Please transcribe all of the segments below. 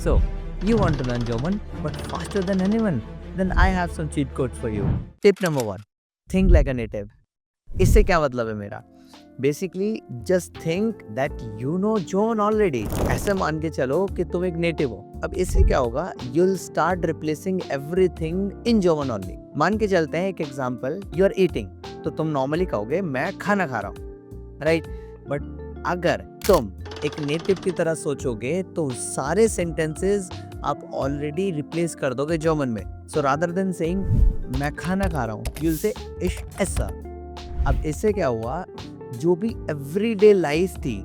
So, you want to learn German, but faster than anyone? Then I have some cheat codes for you. Tip number 1. Think like a native. इससे क्या मतलब है मेरा? Basically just think that you know German already. ऐसे मान के चलो कि तुम एक नेटिव हो। अब इससे क्या होगा, you will start replacing everything in German only. मान के चलते हैं एक एग्जांपल, यू आर ईटिंग, तो तुम नॉर्मली कहोगे मैं खाना खा रहा हूँ, राइट? बट अगर तुम एक नेटिव की तरह सोचोगे तो सारे सेंटेंसेस आप ऑलरेडी रिप्लेस कर दोगे जर्मन में। सो रादर देन सेइंग मैं खाना खा रहा हूँ, यू विल से इश ऐसा। अब इससे क्या हुआ, जो भी एवरीडे लाइफ थी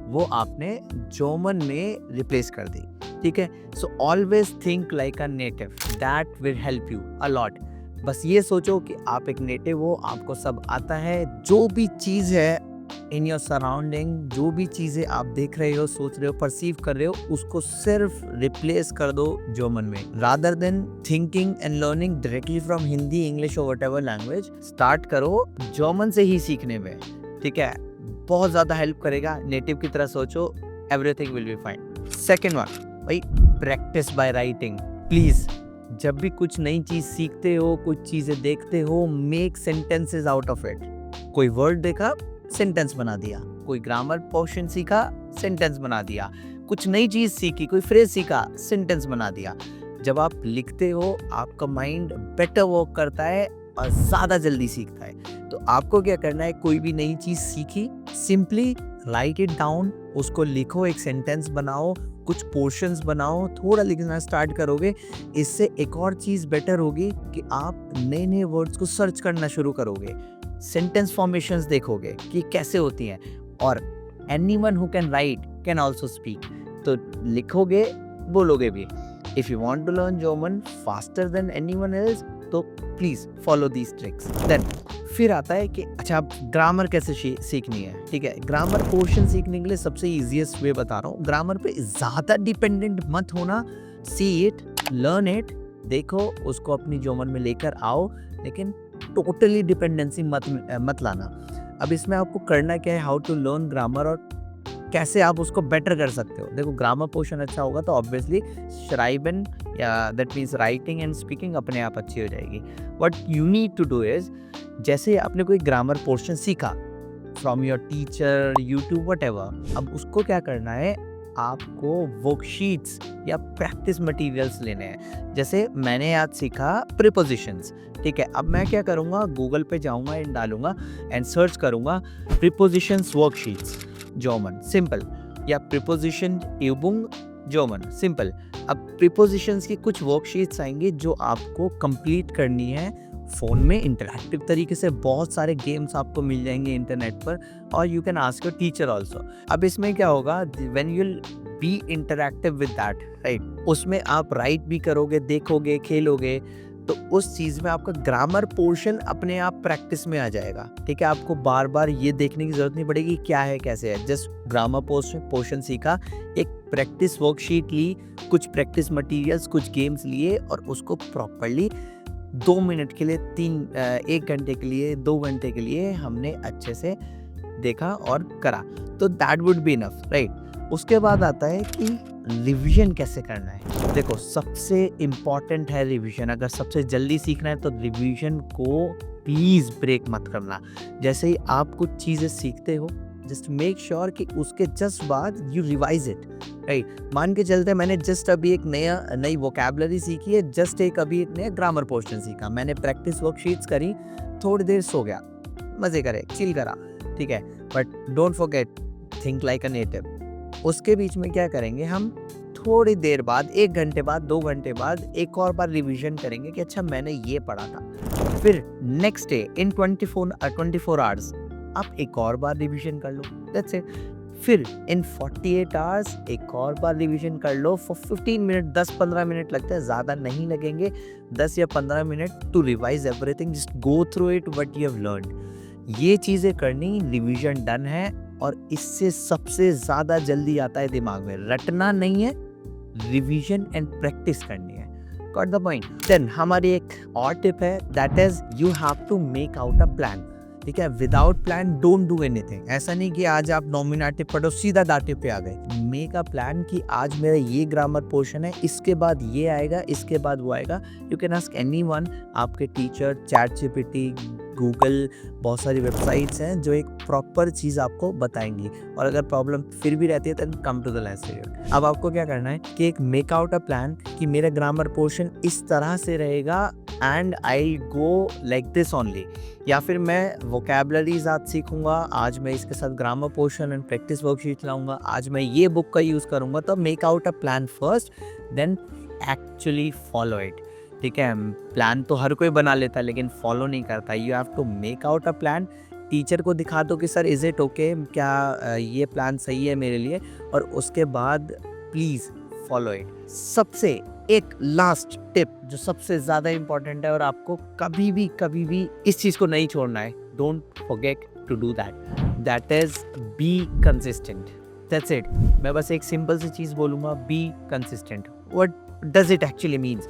वो आपने जर्मन में रिप्लेस कर दी, ठीक है? So always think like a native, that will help you a lot. बस ये सोचो कि आप एक नेटिव हो, आपको सब आता है। जो भी चीज़ है इन योर सराउंडिंग, जो भी चीज़ें आप देख रहे हो, सोच रहे हो, परसीव कर रहे हो, उसको सिर्फ रिप्लेस कर दो जर्मन में। Rather than thinking and learning directly from Hindi, English और व्हाटएवर लैंग्वेज, स्टार्ट करो जर्मन से ही सीखने में, ठीक है? बहुत ज़्यादा हेल्प करेगा। नेटिव की तरह सोचो, everything will be fine. Second one, भाई प्रैक्टिस बाय राइटिंग। प्लीज़ जब भी कुछ नई चीज़ सीखते हो, कुछ चीज़ें देखते हो, make sentences out of it. कोई वर्ड देखा, सेंटेंस बना दिया। कोई ग्रामर पोर्शन सीखा, सेंटेंस बना दिया। कुछ नई चीज़ सीखी, कोई फ्रेज सीखा, सेंटेंस बना दिया। जब आप लिखते हो, आपका माइंड बेटर वर्क करता है और ज़्यादा जल्दी सीखता है। तो आपको क्या करना है, कोई भी नई चीज़ सीखी, सिंपली राइट इट डाउन, उसको लिखो, एक सेंटेंस बनाओ, कुछ पोर्शंस बनाओ, थोड़ा लिखना स्टार्ट करोगे। इससे एक और चीज़ बेटर होगी कि आप नए नए वर्ड्स को सर्च करना शुरू करोगे, सेंटेंस फॉर्मेशंस देखोगे कि कैसे होती हैं। और anyone who can write can also speak, तो लिखोगे, बोलोगे भी। If you want to learn German faster than anyone else, तो please follow these tricks. Then फिर आता है कि अच्छा अब ग्रामर कैसे सीखनी है, ठीक है? ग्रामर पोर्शन सीखने के लिए सबसे इजीएस्ट वे बता रहा हूँ। ग्रामर पे ज़्यादा डिपेंडेंट मत होना। सी इट, लर्न इट, देखो, उसको अपनी जर्मन में लेकर आओ, लेकिन टोटली डिपेंडेंसी मत लाना। अब इसमें आपको करना क्या है, हाउ टू लर्न ग्रामर और कैसे आप उसको बेटर कर सकते हो। देखो, ग्रामर पोर्शन अच्छा होगा तो ऑब्वियसली श्राइबन या that means writing and speaking अपने आप अच्छी हो जाएगी। What you need to do is, जैसे आपने कोई ग्रामर पोर्शन सीखा from your teacher, YouTube, whatever, अब उसको क्या करना है, आपको वर्कशीट्स या प्रैक्टिस मटेरियल्स लेने हैं। जैसे मैंने आज सीखा प्रीपोजिशंस, ठीक है? अब मैं क्या करूँगा, गूगल पे जाऊँगा एंड डालूंगा एंड सर्च करूँगा प्रीपोजिशंस वर्कशीट्स जर्मन, सिंपल, या प्रीपोजिशन यूबुंग जर्मन, सिंपल। अब प्रीपोजिशंस की कुछ वर्कशीट्स आएंगी जो आपको कंप्लीट करनी है फ़ोन में इंटरैक्टिव तरीके से। बहुत सारे गेम्स आपको मिल जाएंगे इंटरनेट पर, और you can ask your teacher also. अब इसमें क्या होगा, when you will be interactive with that, right, उसमें आप राइट भी करोगे, देखोगे, खेलोगे, तो उस चीज़ में आपका ग्रामर पोर्शन अपने आप प्रैक्टिस में आ जाएगा, ठीक है? आपको बार बार ये देखने की ज़रूरत नहीं पड़ेगी क्या है कैसे है। जस्ट ग्रामर पोर्शन सीखा, एक प्रैक्टिस वर्कशीट ली, कुछ प्रैक्टिस मटेरियल्स, कुछ गेम्स लिए, और उसको प्रॉपर्ली 2 मिनट के लिए, 1 घंटे के लिए, 2 घंटे के लिए हमने अच्छे से देखा और करा, तो that would be enough, right? उसके बाद आता है कि रिवीजन कैसे करना है। देखो, सबसे इम्पॉर्टेंट है रिवीजन। अगर सबसे जल्दी सीखना है तो रिवीजन को प्लीज़ ब्रेक मत करना। जैसे ही आप कुछ चीज़ें सीखते हो, जस्ट मेक श्योर कि उसके जस्ट बाद यू रिवाइज इट, राइट? मान के चलते मैंने जस्ट अभी एक नई वोकैबुलरी सीखी है, जस्ट अभी एक नया ग्रामर पोर्शन सीखा, मैंने प्रैक्टिस वर्कशीट्स करी, थोड़ी देर सो गया, मज़े करे, चिल करा, ठीक है? But don't forget, think like a native. उसके बीच में क्या करेंगे, हम थोड़ी देर बाद, 1 घंटे बाद, 2 घंटे बाद एक और बार रिवीजन करेंगे कि अच्छा मैंने ये पढ़ा था। फिर नेक्स्ट डे इन 24 आवर्स आप एक और बार रिवीजन कर लो, दैट्स इट। फिर इन 48 आवर्स एक और बार रिवीजन कर लो फॉर 15 मिनट, 10-15 मिनट लगते हैं, ज़्यादा नहीं लगेंगे, 10 या 15 minute to revise everything, just go through it what you have learned. ये चीज़ें करनी, रिवीजन डन है, और इससे सबसे ज़्यादा जल्दी आता है दिमाग में। रटना नहीं है, रिवीजन एंड प्रैक्टिस करनी है। Got the point? देन हमारी एक और टिप है, that is you have to make out a plan. ठीक है। Without plan don't do anything. ऐसा नहीं कि आज आप नॉमिनेटिव पढ़ो सीधा दाटिव पे आ गए। मेक अ प्लान कि आज मेरा ये ग्रामर पोर्शन है, इसके बाद ये आएगा, इसके बाद वो आएगा। यू कैन आस्क एनीवन, आपके टीचर, चैट जीपीटी, गूगल, बहुत सारी वेबसाइट्स हैं जो एक प्रॉपर चीज़ आपको बताएंगी। और अगर प्रॉब्लम फिर भी रहती है तो कम टू द लेसन। अब आपको क्या करना है कि एक मेक आउट अ प्लान कि मेरा ग्रामर पोर्शन इस तरह से रहेगा and I go like this only. या फिर मैं वोकेबलरीज आज सीखूंगा, आज मैं इसके साथ grammar portion and practice worksheet लाऊंगा, आज मैं ये बुक का यूज़ करूंगा। तो make out a plan first, then actually follow it. ठीक है, प्लान तो हर कोई बना लेता है लेकिन फॉलो नहीं करता। You have to make out a plan, teacher को दिखा दो कि सर इज़ इट ओके, क्या ये प्लान सही है मेरे लिए, और उसके बाद प्लीज़ फॉलो इट। सबसे एक लास्ट टिप जो सबसे ज़्यादा इंपॉर्टेंट है और आपको कभी भी इस चीज़ को नहीं छोड़ना है, don't forget to do that is be consistent. That's it. मैं बस एक सिंपल सी चीज़ बोलूँगा, be consistent. What does it actually means?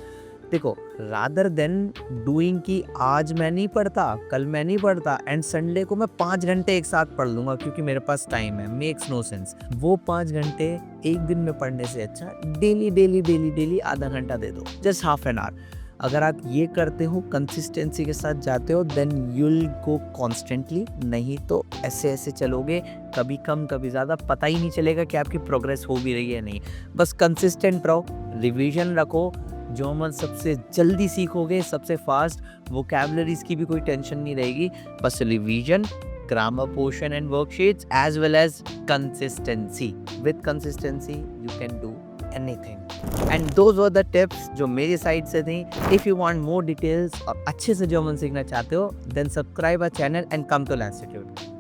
देखो, रादर देन डूइंग कि आज मैं नहीं पढ़ता, कल मैं नहीं पढ़ता एंड संडे को मैं 5 घंटे एक साथ पढ़ लूँगा क्योंकि मेरे पास टाइम है, मेक्स नो सेंस। वो 5 घंटे एक दिन में पढ़ने से अच्छा डेली आधा घंटा दे दो, जस्ट हाफ एन आवर। अगर आप ये करते हो, कंसिस्टेंसी के साथ जाते हो, देन यूल गो कॉन्स्टेंटली। नहीं तो ऐसे चलोगे, कभी कम कभी ज़्यादा, पता ही नहीं चलेगा कि आपकी प्रोग्रेस हो भी रही है नहीं। बस कंसिस्टेंट रहो, रिवीजन रखो, जर्मन सबसे जल्दी सीखोगे, सबसे फास्ट। वोकैबुलरीज की भी कोई टेंशन नहीं रहेगी, बस revision, grammar portion and worksheets as well as consistency. With consistency you can do anything. And those were the tips जो मेरी साइड से थी। If you want more details और अच्छे से जर्मन सीखना चाहते हो, then subscribe our channel and come to learn institute.